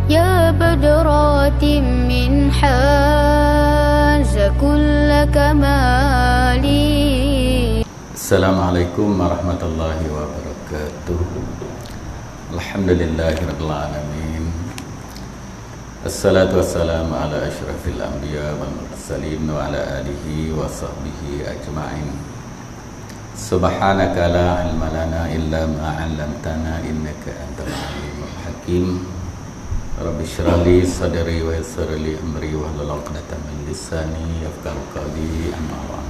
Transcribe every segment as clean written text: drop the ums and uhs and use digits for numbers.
يا بدرات من حاز كل كمالي. Assalamualaikum warahmatullahi wabarakatuh. Alhamdulillahirabbil alamin. Assalatu wassalamu ala asyrafil anbiya wal mursalin wa ala alihi wa sahbihi ajma'in. Subhanaka la ilma lana illa ma 'allamtana innaka antal alimul hakim. Rabbi shrah li sadri wa yassir li amri wahlul 'uqdatam min lisani yafqahu qawli. Amma ba'd.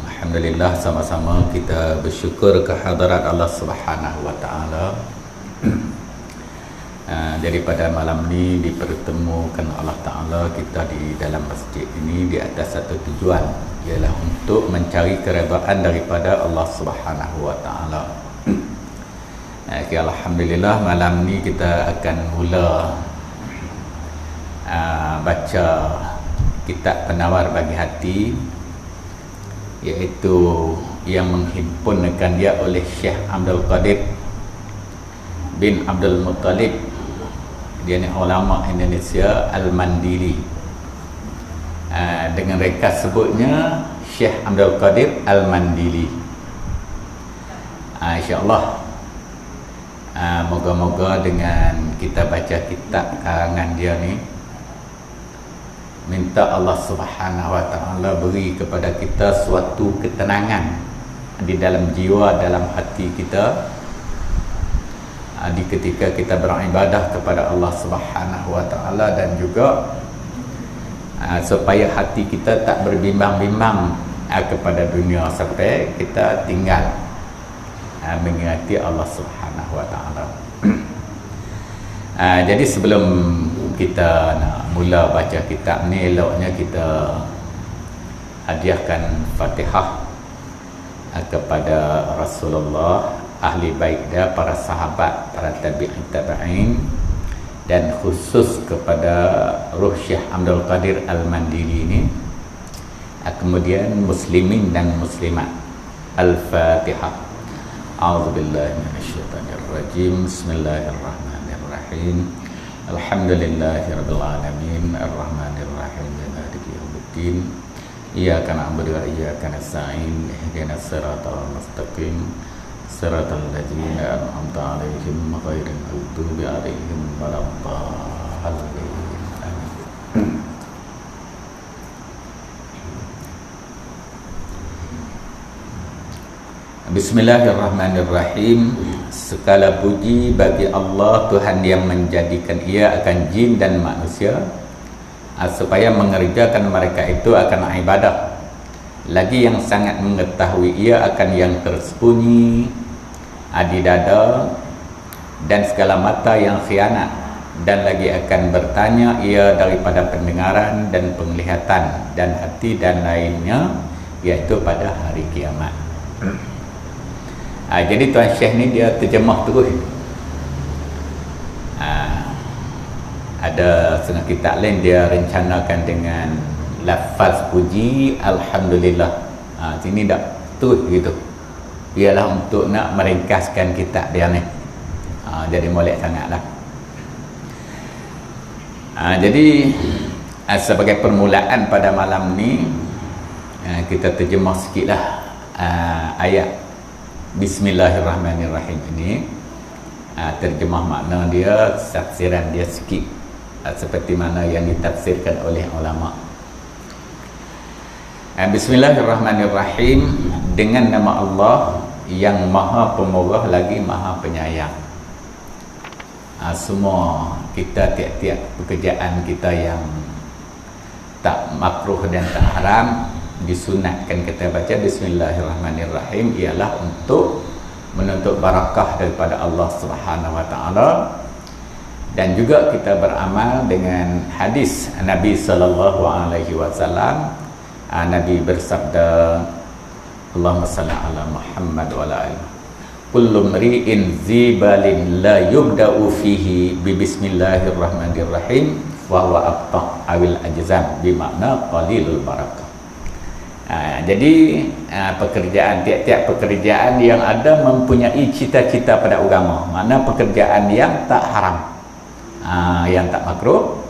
Alhamdulillah, sama-sama kita bersyukur kehadirat Allah Subhanahu wa taala. Daripada malam ni dipertemukan Allah Taala kita di dalam masjid ini di atas satu tujuan, ialah untuk mencari keredaan daripada Allah Subhanahu wa taala. Okay, alhamdulillah, malam ni kita akan mula baca kitab Penawar Bagi Hati, iaitu yang menghimpunkan dia oleh Syekh Abdul Qadir bin Abdul Muttalib. Dia ni ulama Indonesia Al-Mandili. Dengan reka sebutnya Syekh Abdul Qadir Al-Mandili. InsyaAllah, moga-moga dengan kita baca kitab karangan dia ni, minta Allah Subhanahu wa taala beri kepada kita suatu ketenangan di dalam jiwa, dalam hati kita, di ketika kita beribadah kepada Allah Subhanahu wa taala, dan juga supaya hati kita tak berbimbang-bimbang kepada dunia sampai kita tinggal mengingati Allah Subhanahu wa taala. Jadi sebelum kita nak mula baca kitab ni, eloknya kita hadiahkan Fatihah kepada Rasulullah, ahli bait dia, para sahabat, para tabi'in, dan khusus kepada ruh Syekh Abdul Qadir Al-Mandili ini, kemudian muslimin dan muslimat. Al-Fatihah. A'udzubillahi minasyaitonirrajim. Bismillahirrahmanirrahim. Alhamdulillahirabbil alamin, arrahmanirrahim, maliki yaumiddin. Iyyaka na'budu wa iyyaka nasta'in. Ihdinas siratal mustaqim, siratal ladzina an'amta 'alaihim ghairil maghdubi 'alaihim waladdallin. Amin. Bismillahirrahmanirrahim. Segala puji bagi Allah, Tuhan yang menjadikan ia akan jin dan manusia supaya mengerjakan mereka itu akan ibadah. Lagi yang sangat mengetahui ia akan yang tersembunyi di dada dan segala mata yang khianat, dan lagi akan bertanya ia daripada pendengaran dan penglihatan dan hati dan lainnya, iaitu pada hari kiamat. Jadi Tuan Syekh ni dia terjemah terus. Ada setengah kitab lain dia rencanakan dengan lafaz puji Alhamdulillah. Sini tak terus gitu. Ialah untuk nak meringkaskan kitab dia ni. Jadi molek sangatlah. Jadi sebagai permulaan pada malam ni, kita terjemah sikitlah ayat Bismillahirrahmanirrahim ini. Terjemah makna dia, tafsiran dia sikit, seperti mana yang ditafsirkan oleh ulama. Bismillahirrahmanirrahim. Dengan nama Allah yang Maha Pemurah lagi Maha Penyayang. Semua kita, tiap-tiap pekerjaan kita yang tak makruh dan tak haram, disunatkan kita baca Bismillahirrahmanirrahim, ialah untuk menuntut barakah daripada Allah Subhanahu wa taala, dan juga kita beramal dengan hadis Nabi sallallahu alaihi wasallam. Nabi bersabda, Allahumma salli ala Muhammad wa ala alihi. Kullu mri'in zibalin la yubda'u fihi bi bismillahirrahmanirrahim wa huwa abtah awil ajzam, bi makna qalilul barakah. Jadi pekerjaan, tiap-tiap pekerjaan yang ada mempunyai cita-cita pada agama. Mana pekerjaan yang tak haram, yang tak makruh.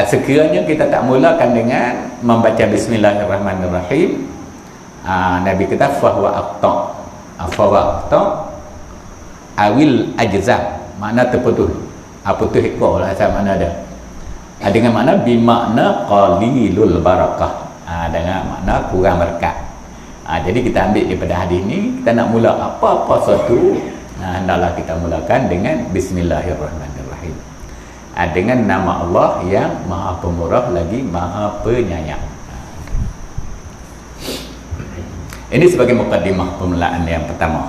Sekiranya kita tak mulakan dengan membaca Bismillahirrahmanirrahim, Nabi kata fahuwa aqta awil ajzam, makna terputus, putus ekor lah mana ada. Dengan makna bimakna qalilul barakah, dengan makna kurang berkat. Jadi kita ambil daripada hadis ni, kita nak mula apa-apa sesuatu, hendaklah kita mulakan dengan Bismillahirrahmanirrahim, dengan nama Allah yang Maha Pemurah lagi Maha Penyayang. Ini sebagai mukadimah permulaan yang pertama.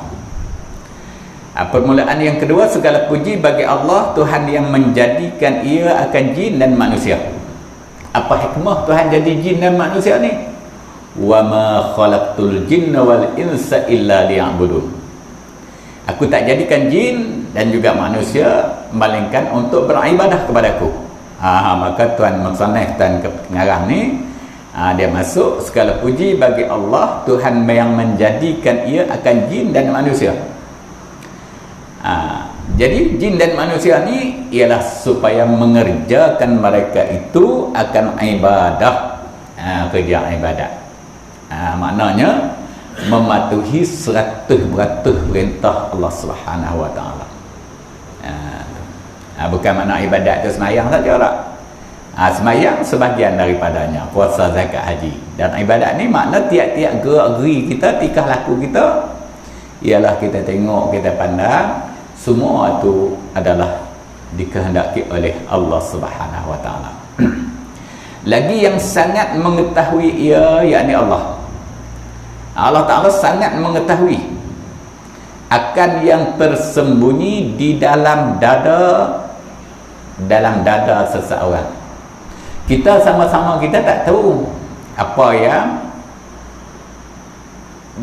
Permulaan yang kedua, segala puji bagi Allah, Tuhan yang menjadikan ia akan jin dan manusia. Apa hikmah Tuhan jadi jin dan manusia ni? Wa ma khalaqtul jinna wal insa illa liya'budun. Aku tak jadikan jin dan juga manusia melainkan untuk beribadah kepadaku. Maka Tuhan Musannaf dan pengarang ni, dia masuk segala puji bagi Allah, Tuhan yang menjadikan ia akan jin dan manusia. Jadi jin dan manusia ni ialah supaya mengerjakan mereka itu akan ibadah, kerja ibadat. Maknanya mematuhi 100% perintah Allah Subhanahu Wa Taala. Bukan makna ibadat tu semayang saja tak. Semayang sebahagian daripadanya, puasa, zakat, haji. Dan ibadat ni makna tiap-tiap gerak-geri kita, tingkah laku kita, ialah kita tengok, kita pandang, semua itu adalah dikehendaki oleh Allah Subhanahu Wa Taala. Lagi yang sangat mengetahui ia, yakni Allah Ta'ala sangat mengetahui akan yang tersembunyi di dalam dada seseorang. Kita sama-sama kita tak tahu apa yang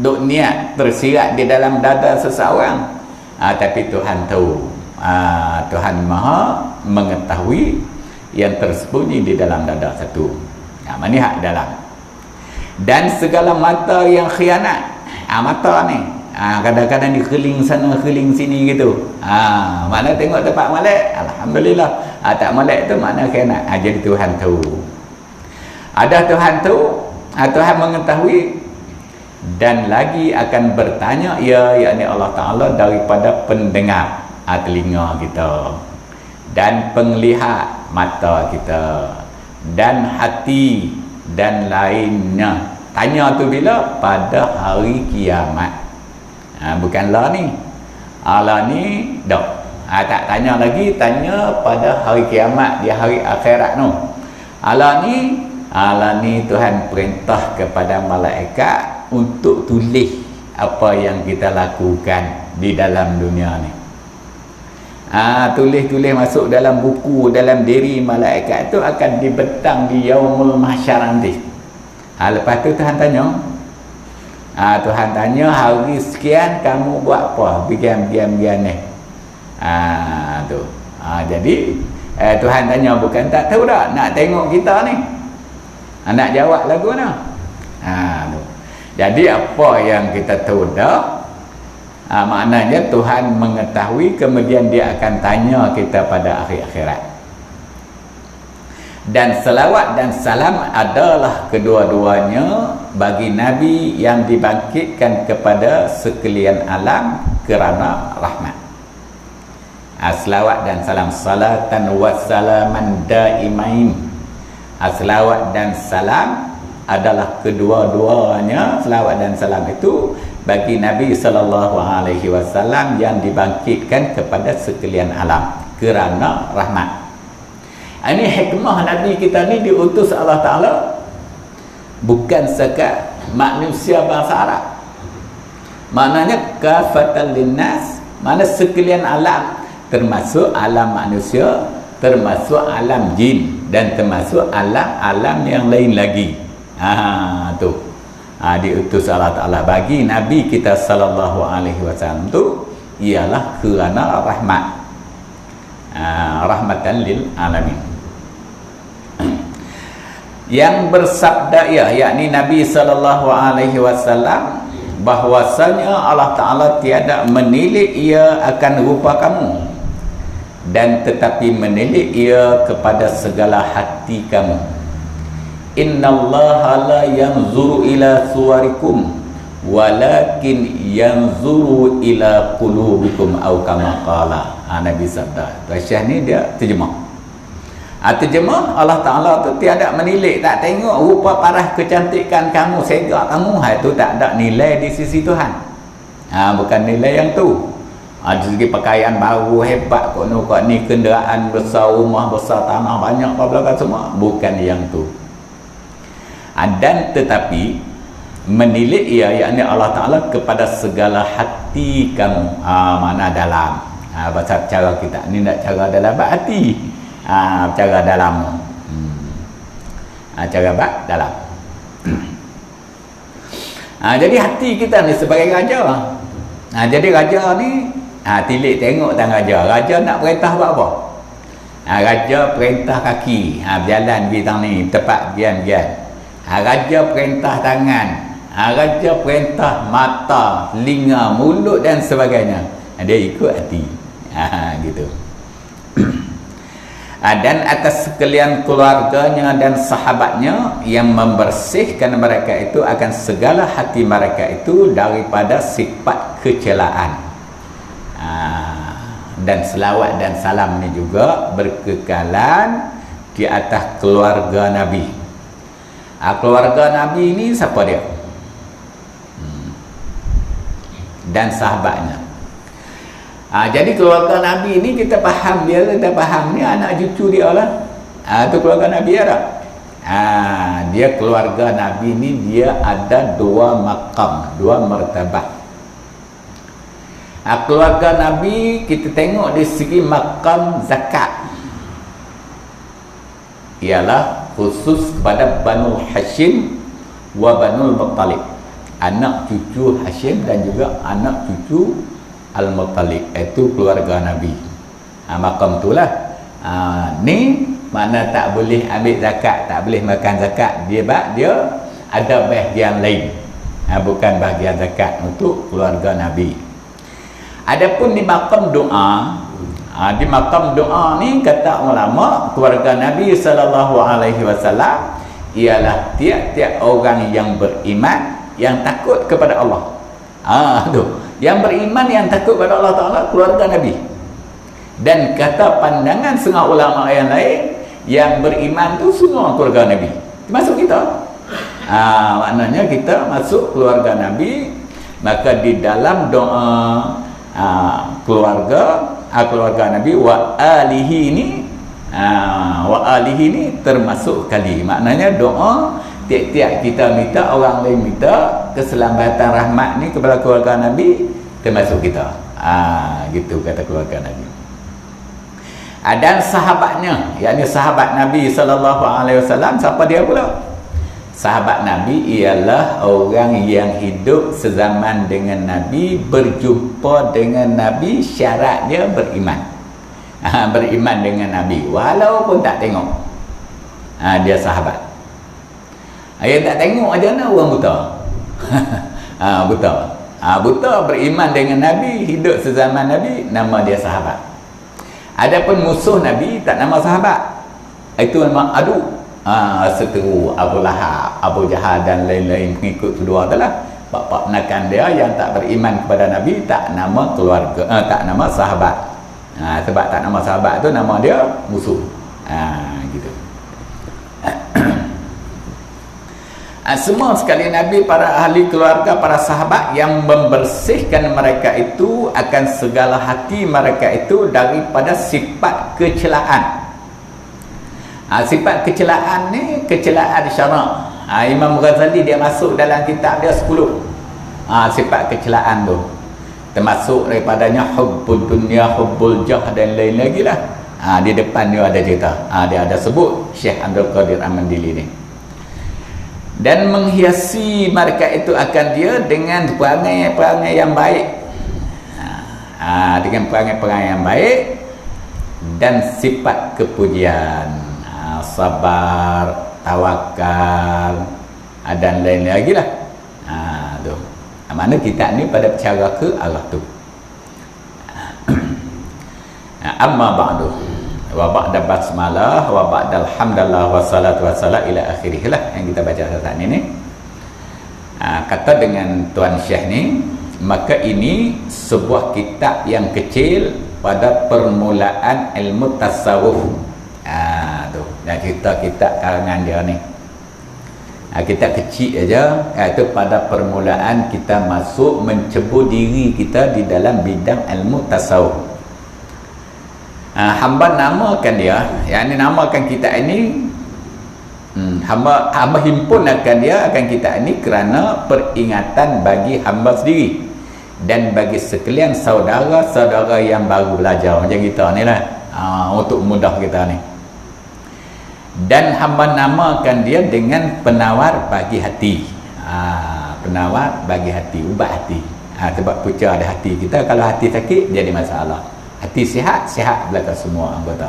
duk niat tersirat di dalam dada seseorang, tapi Tuhan tahu. Tuhan Maha mengetahui yang tersembunyi di dalam dada satu. Mana hak dalam. Dan segala mata yang khianat, mata ni kadang-kadang dikeling sana keling sini gitu. Mana tengok tempat molek, alhamdulillah. Tak molek tu makna khianat. Jadi Tuhan tahu. Ada Tuhan tahu, Tuhan mengetahui, dan lagi akan bertanya ia, yakni Allah Ta'ala, daripada pendengar, telinga kita, dan penglihat, mata kita, dan hati, dan lainnya. Tanya tu bila? Pada hari kiamat. Bukanlah ni. Allah ni dok. Tak tanya lagi, tanya pada hari kiamat, di hari akhirat tu. Allah ni Tuhan perintah kepada malaikat untuk tulis apa yang kita lakukan di dalam dunia ni. Tulis-tulis masuk dalam buku, dalam diri malaikat tu akan dibentang di yaumul mahsyar nanti. Lepas tu Tuhan tanya, Tuhan tanya, hari sekian kamu buat apa? Bigan ni. Tu. Jadi Tuhan tanya, bukan tak tahu dah, nak tengok kita ni. Nak jawab lagu ni. Tu. Jadi apa yang kita tahu dah, maknanya Tuhan mengetahui, kemudian dia akan tanya kita pada akhir akhirat. Dan selawat dan salam adalah kedua-duanya bagi Nabi yang dibangkitkan kepada sekalian alam kerana rahmat. Selawat dan salam, salatan wa salaman daimain. Selawat dan salam adalah kedua-duanya, selawat dan salam itu bagi Nabi SAW yang dibangkitkan kepada sekalian alam kerana rahmat. Ini hikmah Nabi kita ni diutus Allah Ta'ala bukan sekat manusia bangsa Arab. Maknanya kafatan linnas, mana sekalian alam, termasuk alam manusia, termasuk alam jin, dan termasuk alam-alam yang lain lagi. Tu. Diutus Allah Ta'ala bagi Nabi kita sallallahu alaihi wasallam tu ialah kerana rahmat. Rahmatan lil alamin. yang bersabda yakni Nabi SAW, bahwasanya Allah Ta'ala tiada menilik ia akan rupa kamu, dan tetapi menilik ia kepada segala hati kamu. Innallaha la yanzuru ila suwarikum walakin yanzuru ila qulubikum au kama qala. Nabi sabda. Syekh ni dia terjemah. Terjemah, Allah Ta'ala tu tiada menilik, tak tengok rupa parah kecantikan kamu, segak kamu, itu tak ada nilai di sisi Tuhan. Bukan nilai yang tu. Dari segi pakaian baru hebat, kok ni kenderaan besar, rumah besar, tanah banyak, apa semua, bukan yang tu. Dan tetapi menilik ia yakni Allah Ta'ala kepada segala hati kamu. Mana dalam, bahasa cara kita ni nak cara dalam hati, cara dalam, cara dalam. Jadi hati kita ni sebagai raja. Jadi raja ni tilik tengok tang raja. Raja nak perintah buat apa? Raja perintah kaki, berjalan bintang ni tepat gian-gian. Raja perintah tangan, raja perintah mata, telinga, mulut dan sebagainya. Dia ikut hati. Gitu. Dan atas sekalian keluarganya dan sahabatnya yang membersihkan mereka itu akan segala hati mereka itu daripada sifat kecelaan. Dan selawat dan salam ni juga berkekalan di atas keluarga Nabi. Keluarga Nabi ni siapa dia? Dan sahabatnya. Jadi keluarga Nabi ni kita faham dia, kita faham ni anak cucu dia lah. Itu keluarga Nabi ada. Dia keluarga Nabi ni dia ada dua maqam, dua martabat. Keluarga Nabi kita tengok di segi maqam zakat, ialah khusus kepada Banu Hashim wa Banu Muttalib, anak cucu Hashim dan juga anak cucu Al-Muttalib, itu keluarga Nabi. Makam itulah. Ni mana tak boleh ambil zakat, tak boleh makan zakat. Dia ada bahagian lain, bukan bahagian zakat untuk keluarga Nabi. Adapun di makam doa, di makam doa ni kata ulama, keluarga Nabi SAW ialah tiap-tiap orang yang beriman, yang takut kepada Allah. Yang beriman, yang takut kepada Allah Ta'ala, keluarga Nabi. Dan kata pandangan setengah ulama yang lain, yang beriman tu semua keluarga Nabi, termasuk kita. Maknanya kita masuk keluarga Nabi. Maka di dalam doa keluarga Nabi wa alihi ini termasuk kali. Maknanya doa tiap-tiap kita minta, orang lain minta keselamatan rahmat ni kepada keluarga Nabi, termasuk kita. Gitu kata keluarga Nabi. Dan sahabatnya, yakni sahabat Nabi SAW, siapa dia pula? Sahabat Nabi ialah orang yang hidup sezaman dengan Nabi, berjumpa dengan Nabi, syarat dia beriman. Beriman dengan Nabi walaupun tak tengok. Dia sahabat. Yang tak tengok aja nak orang buta. Buta beriman dengan Nabi, hidup sezaman Nabi, nama dia sahabat. Adapun musuh Nabi tak nama sahabat, itu memang adu. Seteru Abu Lahab, Abu Jahal dan lain-lain pengikut kedua adalah bapa penakan dia yang tak beriman kepada Nabi, tak nama keluarga, tak nama sahabat. Sebab tak nama sahabat tu nama dia musuh. Gitu. Semua sekali Nabi, para ahli keluarga, para sahabat yang membersihkan mereka itu akan segala hati mereka itu daripada sifat kecelaan. Sifat kecelaan ni, kecelaan syarak. Imam Ghazali dia masuk dalam kitab dia 10 sifat kecelaan tu. Termasuk daripadanya hubbul dunya, hubbul jah dan lain lagi lah. Di depan dia ada cerita. Dia ada sebut Syekh Abdul Qadir Al-Mandili ni. Dan menghiasi mereka itu akan dia dengan perangai-perangai yang baik. Dengan perangai-perangai yang baik dan sifat kepujian, sabar, tawakal, dan lain lagi lah. Tu. Mana kita ni pada cara ke Allah tu. Amma ba'du wa ba'da basmalah wa ba'da alhamdulillah wa salatu wa salam ila akhirih lah yang kita baca saat ini. Kata dengan Tuan Syekh ni, maka ini sebuah kitab yang kecil pada permulaan ilmu tasawuf. Tu dah cerita kitab karangan dia ni. Kitab kecil aja, itu pada permulaan kita masuk mencebur diri kita di dalam bidang ilmu tasawuf. Hamba namakan dia, yang ini namakan kitab ini, hamba himpunkan dia akan kitab ini kerana peringatan bagi hamba sendiri dan bagi sekalian saudara-saudara yang baru belajar macam kita ni lah, untuk mudah kita ni. Dan hamba namakan dia dengan penawar bagi hati. Penawar bagi hati, ubat hati. Sebab punca ada hati kita, kalau hati sakit jadi masalah. Hati sihat, sihat belakang semua anggota.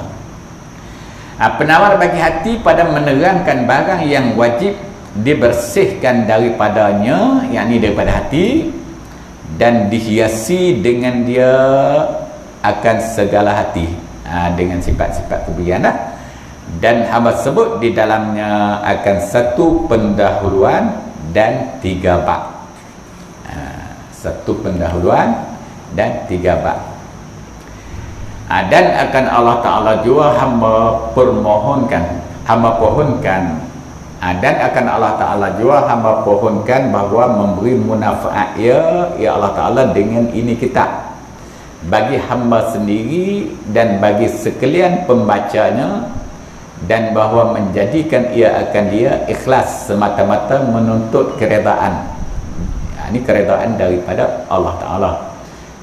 Penawar bagi hati pada menerangkan barang yang wajib dibersihkan daripadanya, yakni daripada hati, dan dihiasi dengan dia akan segala hati, dengan sifat-sifat kebajikan lah. Dan hamba sebut di dalamnya akan satu pendahuluan dan 3 bab. Satu pendahuluan dan 3 bab. Dan akan Allah Ta'ala juga hamba pohonkan, dan akan Allah Ta'ala juga hamba pohonkan bahawa memberi munafaat ya Allah Ta'ala dengan ini kitab bagi hamba sendiri dan bagi sekalian pembacanya, dan bahawa menjadikan ia akan dia ikhlas semata-mata menuntut keredaan. Ini keredaan daripada Allah Ta'ala,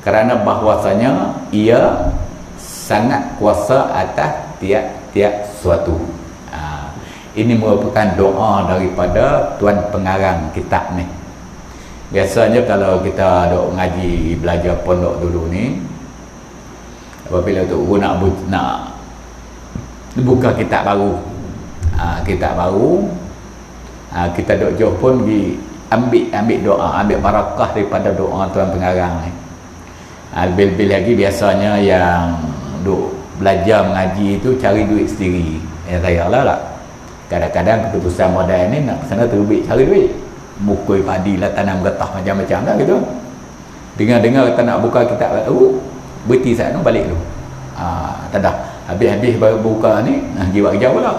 kerana bahwasanya ia sangat kuasa atas tiap-tiap suatu. Ini merupakan doa daripada tuan pengarang kitab ni. Biasanya kalau kita duk ngaji belajar pondok dulu ni, apabila tu nak buka kitab baru, kita duk jauh pun pergi ambil doa, ambil barakah daripada doa tuan pengarang ni. Lebih-lebih lagi biasanya yang duk belajar mengaji itu cari duit sendiri. Saya lah kadang-kadang keputusan modal ni nak sana terbit cari duit, mukul padi lah, tanam getah macam-macam lah gitu. Dengar-dengar kita nak buka kitab baru, berhenti saat tu balik tu. Tak dah habis-habis baru buka ni, jiwa kerja pula.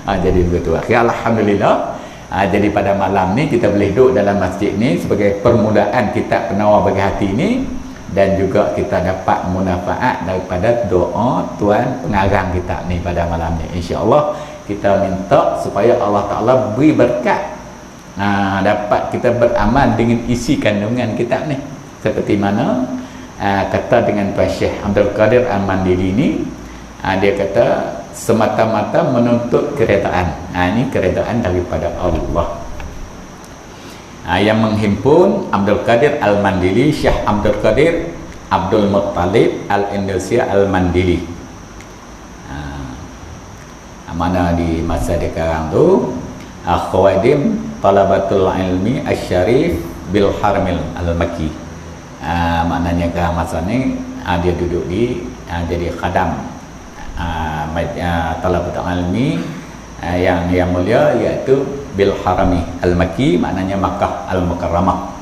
Jadi begitu. Alhamdulillah. Jadi pada malam ni kita boleh duduk dalam masjid ni sebagai permulaan kitab penawar bagi hati ni, dan juga kita dapat munafaat daripada doa tuan pengarang kitab ni pada malam ni. InsyaAllah kita minta supaya Allah Ta'ala beri berkat, dapat kita beramal dengan isi kandungan kitab ni, seperti mana kata dengan Tuan Syekh Abdul Qadir Al-Mandili ni, dia kata semata-mata menuntut keredaan. Ini keredaan daripada Allah. Yang menghimpun Abdul Qadir Al-Mandili, Syekh Abdul Qadir Abdul Muttalib Al-Indonesia Al-Mandili. Mana di masa sekarang tu Khawadim Talabatul Ilmi Asy-Syarif Bil Harmil Al-Makki. Maknanya ke masa ni dia duduk di jadi khadam Talabatul Ilmi yang mulia, iaitu Bil Harami Al-Makki, maknanya Makkah Al-Mukarramah.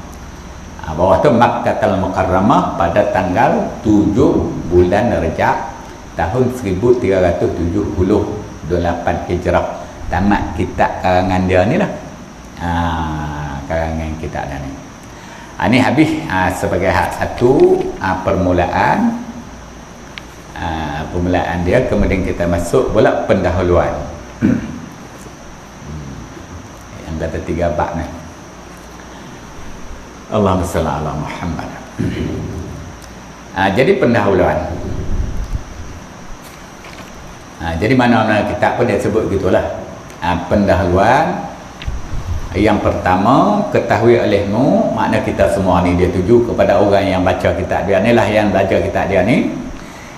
Bawah tu Makkah Al-Mukarramah pada tanggal 7 bulan Rejab tahun 1378 Hijrah. Tamat kitab karangan dia ni lah. Karangan kitab dia ni. Ini habis sebagai satu permulaan dia. Kemudian kita masuk pula pendahuluan. Yang kata 3 bab ni. Allahumma salli ala Muhammad. Jadi pendahuluan. Jadi mana-mana kitab pun dia sebut gitulah. Pendahuluan yang pertama, ketahui olehmu, makna kita semua ni dia tuju kepada orang yang baca kitab dia ni lah, yang belajar kitab dia ni.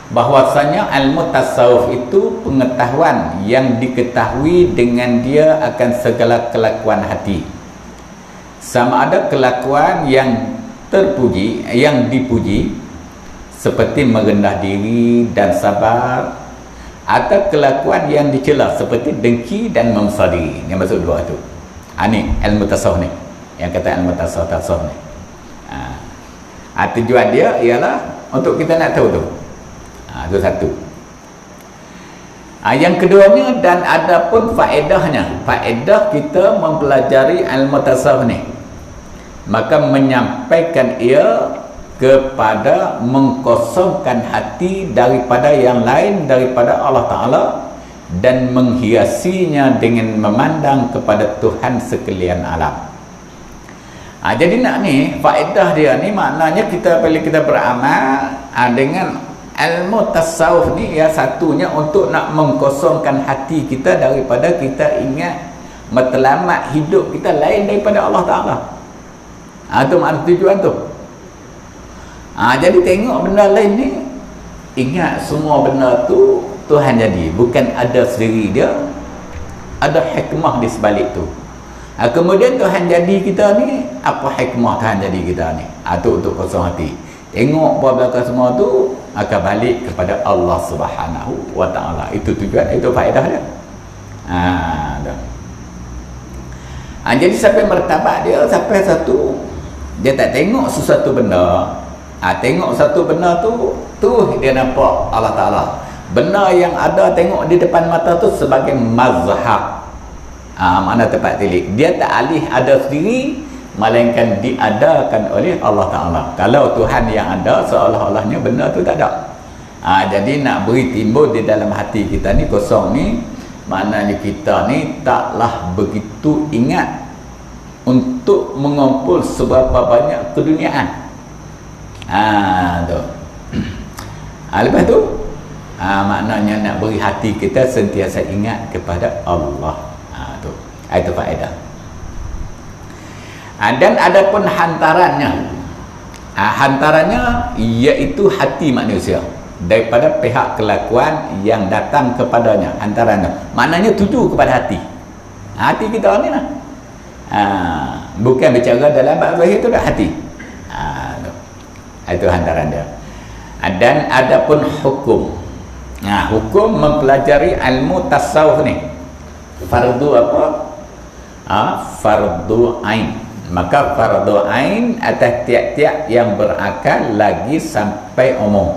bahwasanya ilmu tasawuf itu pengetahuan yang diketahui dengan dia akan segala kelakuan hati, sama ada kelakuan yang terpuji, yang dipuji seperti merendah diri dan sabar, atau kelakuan yang dicela seperti dengki dan membesar diri. Yang maksud dua tu. Ni ilmu tasawuf ni, yang kata ilmu tasawuf ni. Tujuan dia ialah untuk kita nak tahu tu. Itu satu. Yang keduanya, dan ada pun faedahnya. Faedah kita mempelajari ilmu tasawuf ni, maka menyampaikan ia kepada mengkosongkan hati daripada yang lain daripada Allah Ta'ala, dan menghiasinya dengan memandang kepada Tuhan sekalian alam. Jadi nak ni, faedah dia ni maknanya kita bila kita beramal dengan ilmu tasawuf ni, ya, satunya untuk nak mengkosongkan hati kita daripada kita ingat matlamat hidup kita lain daripada Allah Ta'ala. Itu makna tujuan tu. Jadi tengok benda lain ni, ingat semua benda tu Tuhan jadi, bukan ada sendiri dia, ada hikmah di sebalik tu. Kemudian Tuhan jadi kita ni, apa hikmah Tuhan jadi kita ni? Itu untuk kosong hati. Tengok belakang semua tu akan balik kepada Allah Subhanahu wa Ta'ala. Itu tujuan, itu faedah dia. Jadi sampai martabat dia, sampai satu, dia tak tengok sesuatu benda. Tengok satu benda tu dia nampak Allah Ta'ala. Benda yang ada tengok di depan mata tu sebagai mazhar. Mana tempat tilik. Dia tak alih ada sendiri, melainkan diadakan oleh Allah Ta'ala. Kalau Tuhan yang ada, seolah-olahnya benda tu tak ada. Jadi nak beri timbul di dalam hati kita ni kosong ni, maknanya kita ni taklah begitu ingat untuk mengumpul seberapa banyak keduniaan. Tu. Lepas tu maknanya nak beri hati kita sentiasa ingat kepada Allah. Tu. Itu faedah. Dan ada pun hantarannya. Hantarannya iaitu hati manusia daripada pihak kelakuan yang datang kepadanya. Hantarannya maknanya tuju kepada hati. Hati kita ni lah. Bukan bicara dalam bab zahir tu dah hati. Itu hantaran dia. Dan ada pun hukum. Hukum mempelajari ilmu tasawuf ni. Fardu apa? Fardu ain. Maka fardu ain atas tiap-tiap yang berakal lagi sampai umum.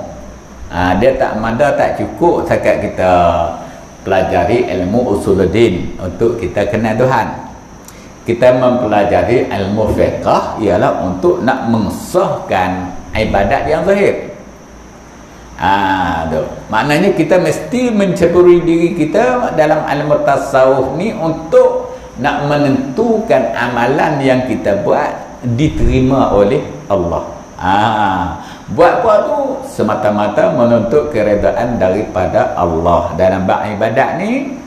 Dia tak mada, tak cukup setakat kita pelajari ilmu usuluddin untuk kita kenal Tuhan. Kita mempelajari ilmu fiqh ialah untuk nak mengesahkan ibadat yang zahir. Tu. Maknanya kita mesti menceburi diri kita dalam ilmu tasawuf ni untuk nak menentukan amalan yang kita buat diterima oleh Allah. Buat apa tu? Semata-mata menuntut keredaan daripada Allah. Dalam bab ibadat ni,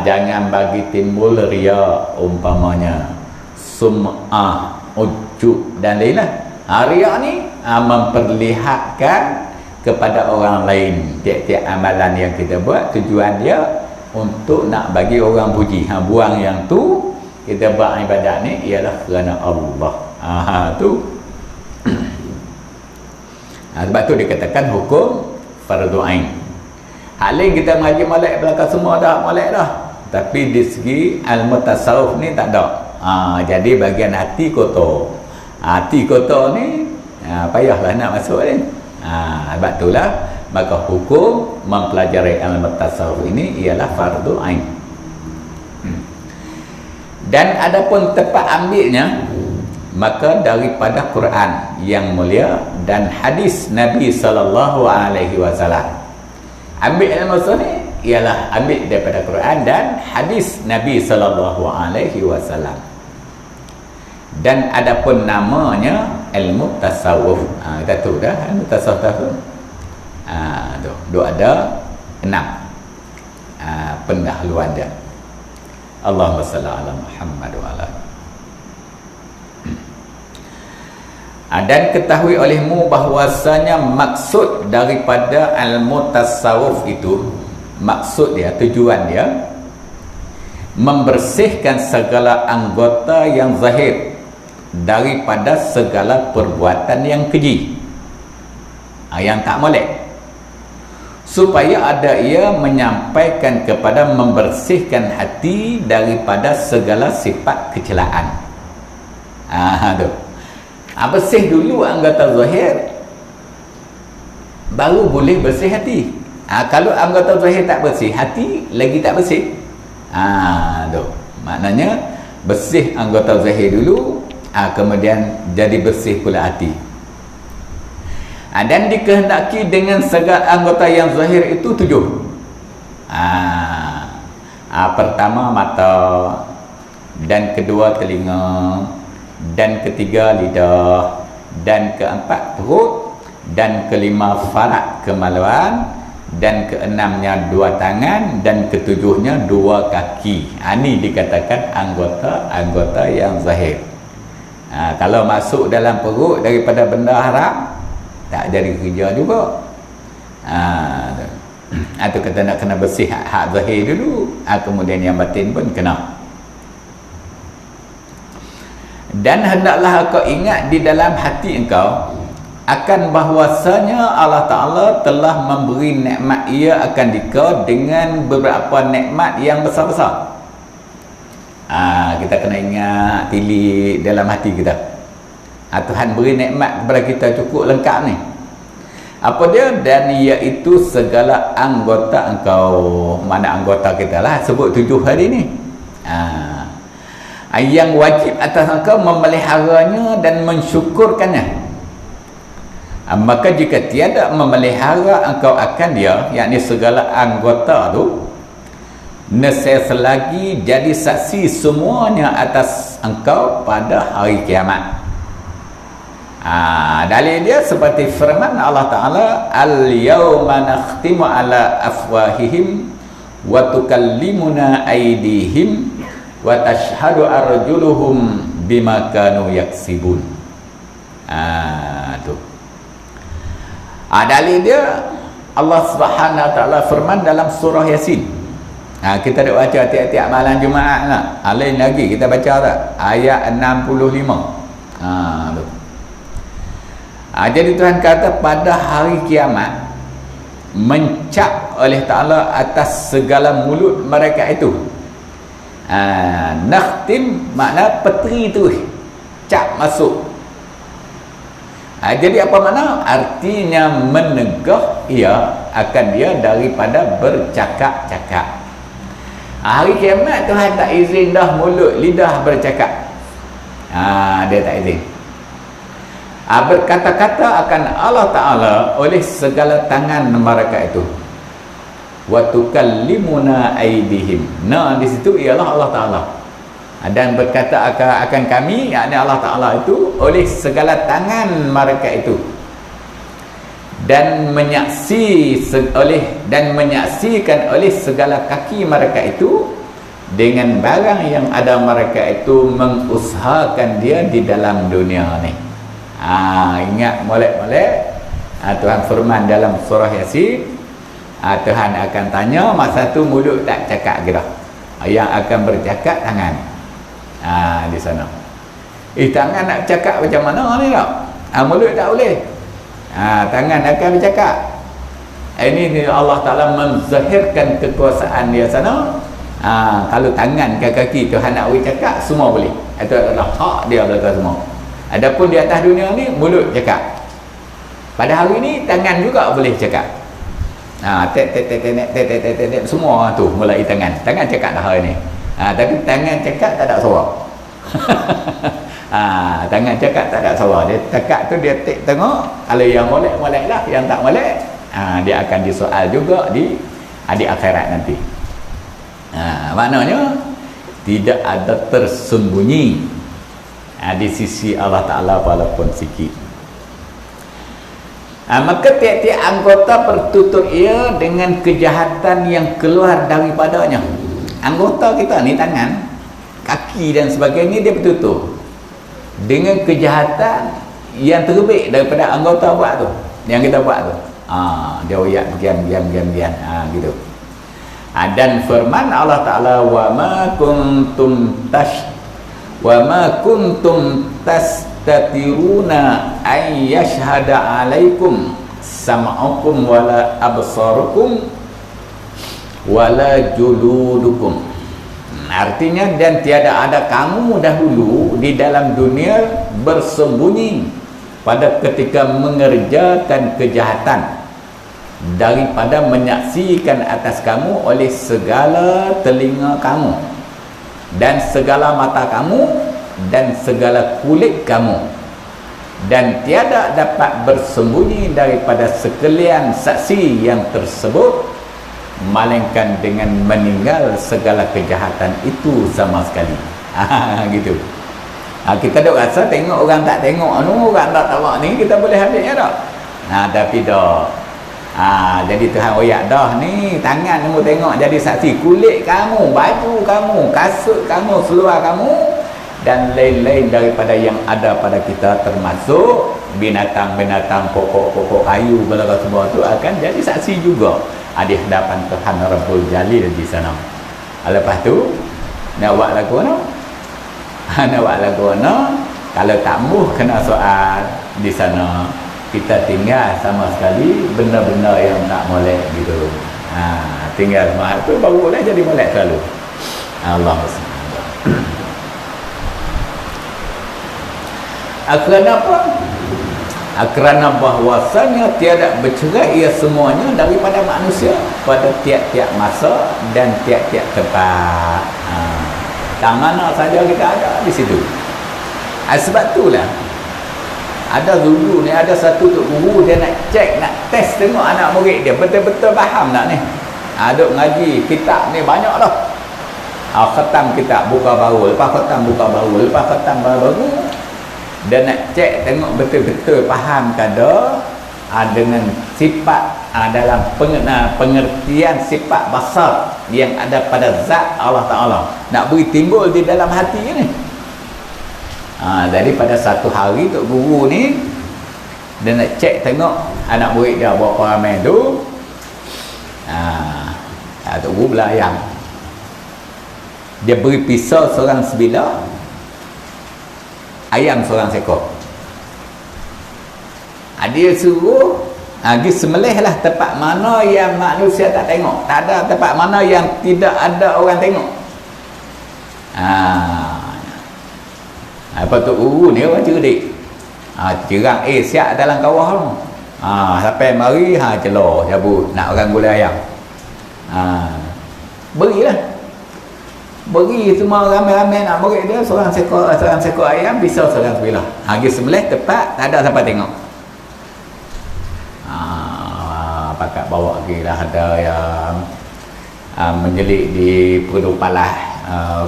jangan bagi timbul riya umpamanya, sum'ah, ujub dan lain-lain. Riya ni memperlihatkan kepada orang lain tiap-tiap amalan yang kita buat, tujuan dia untuk nak bagi orang puji. Buang yang tu, kita buat ibadat ni ialah kerana Allah. Tu. Sebab tu dikatakan hukum fardu ain. Hal lain kita mengaji molek belakang semua dah molek dah, tapi di segi ilmu tasawuf ni tak ada. Jadi bagian hati kotor. Hati kotor ni payahlah nak masuk ni. Sebab itulah maka hukum mempelajari ilmu tasawuf ini ialah fardu ain. Dan adapun tempat ambilnya, maka daripada Quran yang mulia dan hadis Nabi sallallahu alaihi wasallam. Ambil ilmu ni ialah ambil daripada Quran dan hadis Nabi sallallahu alaihi wasallam. Dan adapun namanya ilmu tasawuf. Kita tahu dah ilmu tasawuf tu. Tu ada 6 pendahuluan dia. Allahumma salli ala Muhammad wa ala. Dan ketahui olehmu bahwasanya maksud daripada ilmu tasawuf itu, maksud dia, tujuan dia membersihkan segala anggota yang zahir daripada segala perbuatan yang keji, yang tak molek, supaya ada ia menyampaikan kepada membersihkan hati daripada segala sifat kecelaan. Tu. Bersih dulu anggota zahir, baru boleh bersih hati. Kalau anggota zahir tak bersih, hati lagi tak bersih. Tu. Maknanya bersih anggota zahir dulu, kemudian jadi bersih pula hati. Dan dikehendaki dengan segala anggota yang zahir itu 7. Pertama mata, dan kedua telinga, dan ketiga lidah, dan keempat perut, dan kelima farak kemaluan, dan keenamnya 2 tangan, dan ketujuhnya 2 kaki. Ini dikatakan anggota yang zahir. Kalau masuk dalam perut daripada benda haram, tak jadi kerja juga. Itu kata nak kena bersih hak zahir dulu, kemudian yang batin pun kena. Dan hendaklah kau ingat di dalam hati engkau akan bahwasanya Allah Ta'ala telah memberi nikmat ia akan dikau dengan beberapa nikmat yang besar-besar. Kita kena ingat, tilik dalam hati kita. Tuhan beri nikmat kepada kita cukup lengkap ni. Apa dia? Dan iaitu segala anggota engkau. Mana anggota kita lah, sebut 7 hari ni. Yang wajib atas engkau memeliharanya dan mensyukurkannya. Maka jika tiada memelihara engkau akan dia, yakni segala anggota tu, nescaya selagi jadi saksi semuanya atas engkau pada hari kiamat. Dalil dia seperti firman Allah Ta'ala, al-yawma nakhtimu ala afwahihim wa tukallimuna aydihim wa tashhadu arjuluhum bima kanu yaksibun. Tu. Dalil dia Allah Subhanahu Wa Ta'ala firman dalam surah Yasin. Kita dah baca tiap-tiap malam Jumaat lah. Lain lagi kita baca tak? Ayat 65. Tu. Jadi Tuhan kata pada hari kiamat mencap oleh Ta'ala atas segala mulut mereka itu. Nakhtim makna petri tu, cap masuk. Jadi apa makna? Artinya menegah ia akan dia daripada bercakap-cakap. Hari kiamat Tuhan tak izin dah mulut lidah bercakap. Dia tak izin. Berkata-kata akan Allah Ta'ala oleh segala tangan mereka itu. Wa tukallimuna aydihim. Di situ ialah Allah Ta'ala. Dan berkata akan kami, yakni Allah Ta'ala itu, oleh segala tangan mereka itu. Dan menyaksikan oleh segala kaki mereka itu dengan barang yang ada mereka itu mengusahakan dia di dalam dunia ni. Ingat molek-molek Tuhan firman dalam surah Yasin, Tuhan akan tanya masa tu mulut tak cakap ke dah. Yang akan bercakap tangan. Di sana. Tangan nak cakap macam mana ni tak? Mulut tak boleh. Tangan akan bercakap. Ini Allah Ta'ala menzahirkan kekuasaan dia sana. Kalau tangan ke kaki Tuhan nak bercakap, semua boleh. Itu adalah hak dia belakang semua. Adapun di atas dunia ni mulut cakap. Pada hari ni tangan juga boleh cakap. Semua tu mulai tangan. Tangan cakap dah hari ni. Tapi tangan cakap tak ada suara. Tangan cakap tak ada suara. Dia cakap tu dia tengok. Kalau yang molek-molek lah, yang tak molek, dia akan disoal juga di akhirat nanti. Maknanya tidak ada tersembunyi di sisi Allah Ta'ala walaupun sikit. Maka tiap-tiap anggota bertutur ia dengan kejahatan yang keluar daripadanya. Anggota kita ni, tangan, kaki dan sebagainya, dia bertutur dengan kejahatan yang terbaik daripada anggota buat tu, yang kita buat tu. Dia oyak gian gitu. Dan firman Allah Ta'ala, wa ma kuntum tastatiruna ay yashhada alaikum sam'ukum wala absarukum wala juludukum. Artinya, dan tiada ada kamu dahulu di dalam dunia bersembunyi pada ketika mengerjakan kejahatan daripada menyaksikan atas kamu oleh segala telinga kamu dan segala mata kamu dan segala kulit kamu, dan tiada dapat bersembunyi daripada sekalian saksi yang tersebut melainkan dengan meninggal segala kejahatan itu sama sekali. Gitu. Kita duk rasa tengok orang tak tengok ni, orang tak tahu ni, kita boleh habisnya tak? Tapi dah. Jadi Tuhan oyak dah ni, tangan kamu tengok jadi saksi, kulit kamu, baju kamu, kasut kamu, seluar kamu dan lain-lain daripada yang ada pada kita, termasuk binatang-binatang, pokok-pokok kayu, bala semua tu akan jadi saksi juga di hadapan Tuhan Rabbul Jalil di sana. Lepas tu nak buat lagu no? Nak buat lagu no? Kalau tak muh kena soal di sana, kita tinggal sama sekali benda-benda yang tak molek gitu. Tinggal semua tu baru dah jadi molek selalu. Allah kerana apa? Kerana bahwasanya tiada bercerai ia semuanya daripada manusia pada tiap-tiap masa dan tiap-tiap tempat. Tak mana saja kita ada di situ. Sebab itulah ada dulu ni, ada satu tok guru, dia nak cek, nak test tengok anak murid dia betul-betul faham tak ni. Duk ngaji kitab ni banyak dah. Khatam kitab buka baru, lepas khatam buka baru, lepas khatam baru. Dia nak cek tengok betul-betul faham kada dengan sifat dalam pengertian sifat basar yang ada pada zat Allah Ta'ala, nak beri timbul di dalam hati ni. Jadi pada satu hari tok guru ni dia nak cek tengok anak murid dia berapa ramai tu. Tok guru belayang, dia beri pisau seorang sebilah, ayam seorang sekor. Dia suruh pergi sembelih lah tempat mana yang manusia tak tengok, tak ada tempat mana yang tidak ada orang tengok. Apa tu guru ni orang cerdik. Cerang siap dalam kawah tu. Sampai mari celor cabut nak orang gulai ayam. Berilah. Beri semua ramai-ramai nak beri dia seorang sekor ayam, pisau seorang sebilah. Pergi sembelih tepat, tak ada siapa tengok. Pakat bawa pergi lah, ada yang menjelik di Perdu Palah.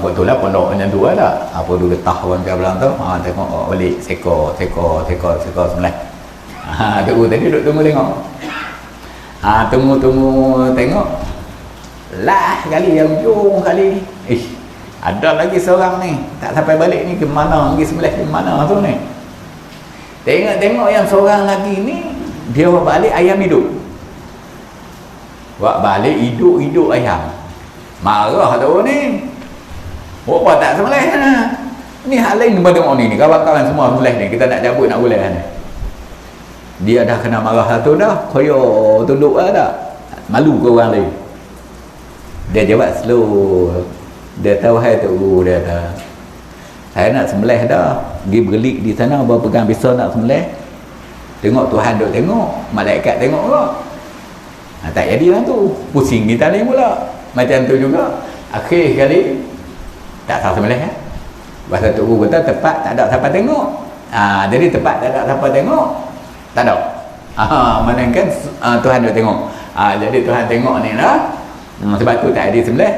Betul lah pondok macam tu ada. Perdu Getah orang kat belakang tu. Tengok balik sekor sembelih. Tunggu tadi duduk tunggu tengok. Tunggu tengok. Lah kali yang ujung kali ni. Ada lagi seorang ni tak sampai balik ni, ke mana pergi sembelih ke mana tu ni. Tengok yang seorang lagi ni, dia buat balik ayam hidup. Buat balik hidup ayam. Marah tu ni. Apa tak sembelih ni hal lain tengok ni kawan-kawan semua sembelih ni, kita nak cabut nak gulai ni. Dia dah kena marah satu dah, koyo tunduk dah. Malu ke orang lain. Dia jawab slow. Dia tahu hai tu guru dia dah. Saya nak sembelih dah. Pergi bergelik di sana, bawa pegang pisau nak sembelih. Tengok Tuhan duk tengok, malaikat tengok pula. Tak jadilah tu. Pusing kita ni pula. Macam tu juga. Akhir sekali tak tahu sembelih kan. Bahasa tu guru kata tempat tak ada siapa tengok. Jadi tempat tak ada siapa tengok, tak ada. Melainkan Tuhan duk tengok. Jadi Tuhan tengok ni lah. Sebab tu tak ada sembelih.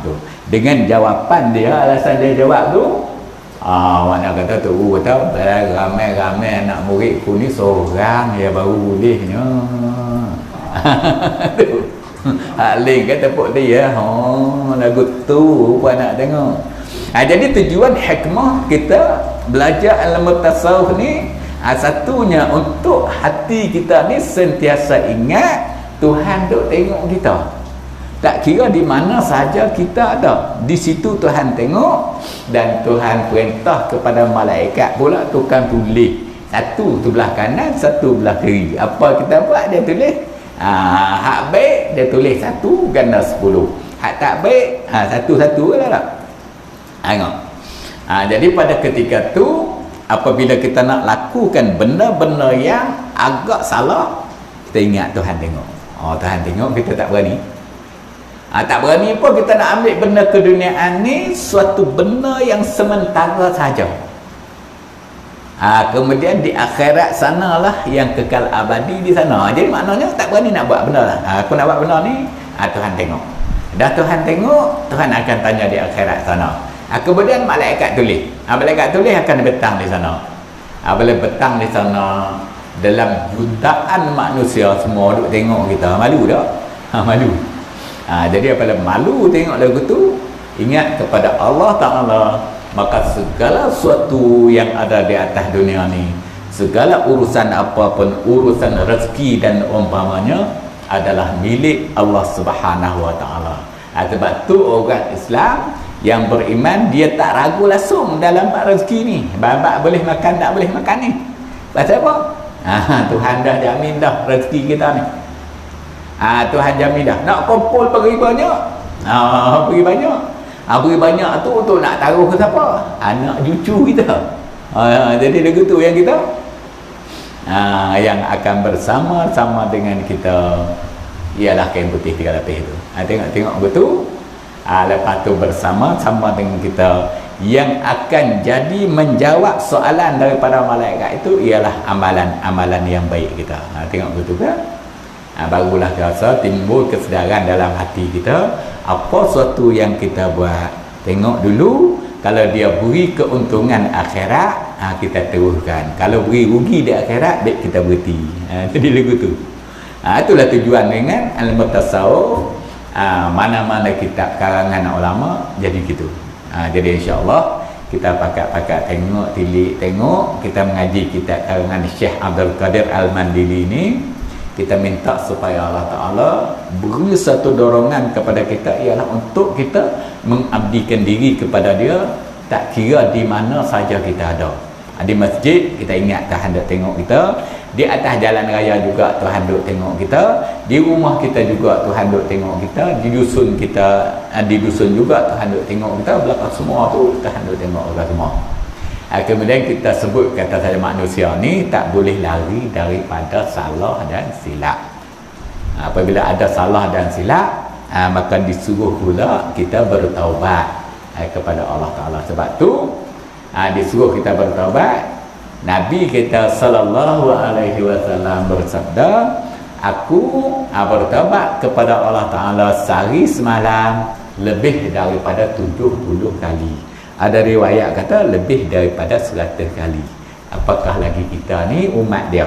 Tu. Dengan jawapan dia, alasan dia jawab tu, mana kata tu kata ramai-ramai anak muridku ni seorang yang baru bolehnya. Tu. Hak lain kan tepuk dia. Lagu tu apa nak tengok. Jadi tujuan hikmah kita belajar ilmu tasawuf ni, satunya untuk hati kita ni sentiasa ingat Tuhan duk tengok kita. Tak kira di mana saja kita ada, di situ Tuhan tengok. Dan Tuhan perintah kepada malaikat pula tukang tulis, satu tu belah kanan, satu belah kiri. Apa kita buat, dia tulis. Hak baik dia tulis 1 ganda 10. Hak tak baik satu-satu lah tak. Tengok. Jadi pada ketika tu, apabila kita nak lakukan benda-benda yang agak salah, kita ingat Tuhan tengok. Tuhan tengok, kita tak berani. Tak berani pun kita nak ambil benda keduniaan ni suatu benda yang sementara saja. Kemudian di akhirat sanalah yang kekal abadi di sana. Jadi maknanya tak berani nak buat benda lah. Aku nak buat benda ni, Tuhan tengok. Dah Tuhan tengok, Tuhan akan tanya di akhirat sana. Kemudian malaikat tulis. Malaikat tulis akan betang di sana. Bila betang di sana, dalam jutaan manusia semua duk tengok kita, malu tak? Malu. Jadi apabila malu tengok lagu tu, ingat kepada Allah Ta'ala, maka segala sesuatu yang ada di atas dunia ni, segala urusan apapun, urusan rezeki dan umpamanya, adalah milik Allah Subhanahu Wa Ta'ala. Sebab tu orang Islam yang beriman, dia tak ragu langsung dalam bab rezeki ni. Bab boleh makan tak boleh makan ni, pasal apa? Tuhan dah jamin dah rezeki kita ni. Tuhan jamin dah. Nak kumpul pergi banyak, pergi banyak. Pergi banyak tu untuk nak taruh ke siapa? Anak cucu kita. Jadi begitu yang kita yang akan bersama-sama dengan kita ialah kain putih 3 lapis tu. Tengok begitu. Lepas tu bersama-sama dengan kita, yang akan jadi menjawab soalan daripada malaikat itu ialah amalan-amalan yang baik kita. Tengok begitu kan? Barulah rasa timbul kesedaran dalam hati kita, apa sesuatu yang kita buat. Tengok dulu, kalau dia beri keuntungan akhirat, kita teruskan. Kalau beri rugi di akhirat, baik kita berhenti. Jadi begitu. Itulah tujuan dengan ilmu tasawuf. Mana-mana kitab karangan ulama jadi gitu. Jadi insya-Allah kita pakat-pakat tengok, tilik tengok, kita mengaji kitab karangan Syekh Abdul Qadir Al-Mandili ni. Kita minta supaya Allah Ta'ala beri satu dorongan kepada kita, ialah untuk kita mengabdikan diri kepada dia, tak kira di mana saja kita ada. Di masjid kita ingat Tuhan duk tengok kita, di atas jalan raya juga Tuhan duk tengok kita, di rumah kita juga Tuhan duk tengok kita, di dusun kita, di dusun juga Tuhan duk tengok kita, belakang semua tu Tuhan duk tengok kita semua. Kemudian kita sebut, kata saya, manusia ni tak boleh lari daripada salah dan silap. Apabila ada salah dan silap, maka disuruh pula kita bertaubat kepada Allah Ta'ala. Sebab tu disuruh kita bertaubat. Nabi kita sallallahu alaihi wasallam bersabda, aku bertaubat kepada Allah Ta'ala sehari semalam lebih daripada 70 kali. Ada riwayat kata lebih daripada 100 kali. Apakah lagi kita ni umat dia?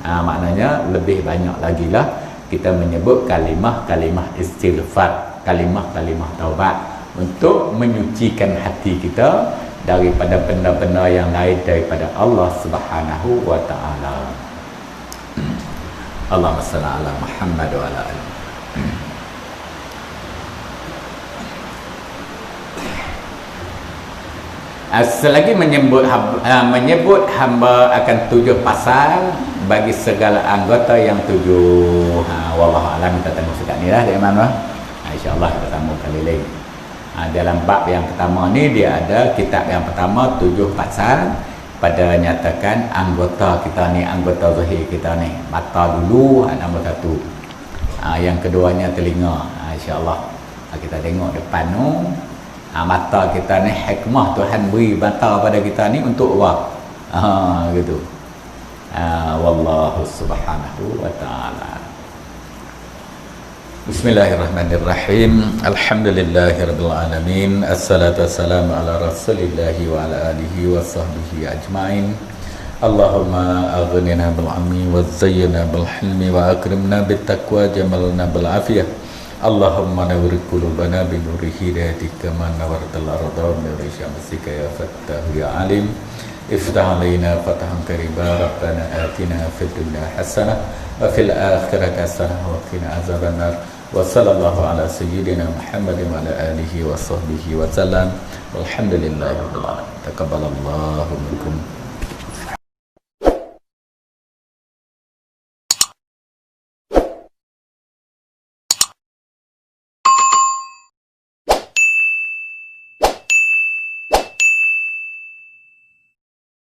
Maknanya lebih banyak lagi lah kita menyebut kalimah-kalimah istighfar, kalimah-kalimah taubat, untuk menyucikan hati kita daripada benda-benda yang lain daripada Allah Subhanahu Wa Ta'ala. Allahumma salli ala Muhammad wa ala alihi. Selagi menyebut hamba akan 7 pasal bagi segala anggota yang 7. Wallahu alam, kita tengok sekat ni lah dari mana. InsyaAllah kita sambung kali lain. Dalam bab yang pertama ni, dia ada kitab yang pertama 7 pasal pada nyatakan anggota kita ni, anggota zahir kita ni. Mata dulu nombor 1. Yang keduanya telinga. InsyaAllah kita tengok depan tu. Mata kita ni hikmah Tuhan beri mata pada kita ni untuk Allah. Gitu. Wallahu subhanahu wa ta'ala. Bismillahirrahmanirrahim. Alhamdulillahirabbil alamin. Assalatu wassalamu ala rasulillahi wa ala alihi wa sahbihi ajmain. Allahumma aghnina bil ilmi wa zayyina bil hilmi wa akrimna bit taqwa jamalna bil afiyah Allahumma nawwir qulubana bi nuri hidayatika kama nawwartal arda bi nuri syamsika ya fattah ya alim. Iftah alaina fatahan qariba. Rabbana atina fid dunya hasanah wa fil akhirati hasanah wa qina azabannar. Wa sallallahu ala sayyidina Muhammadin wa ala alihi wa sahbihi wa sallam. Walhamdulillahi rabbil alamin. Taqabbalallahu minkum.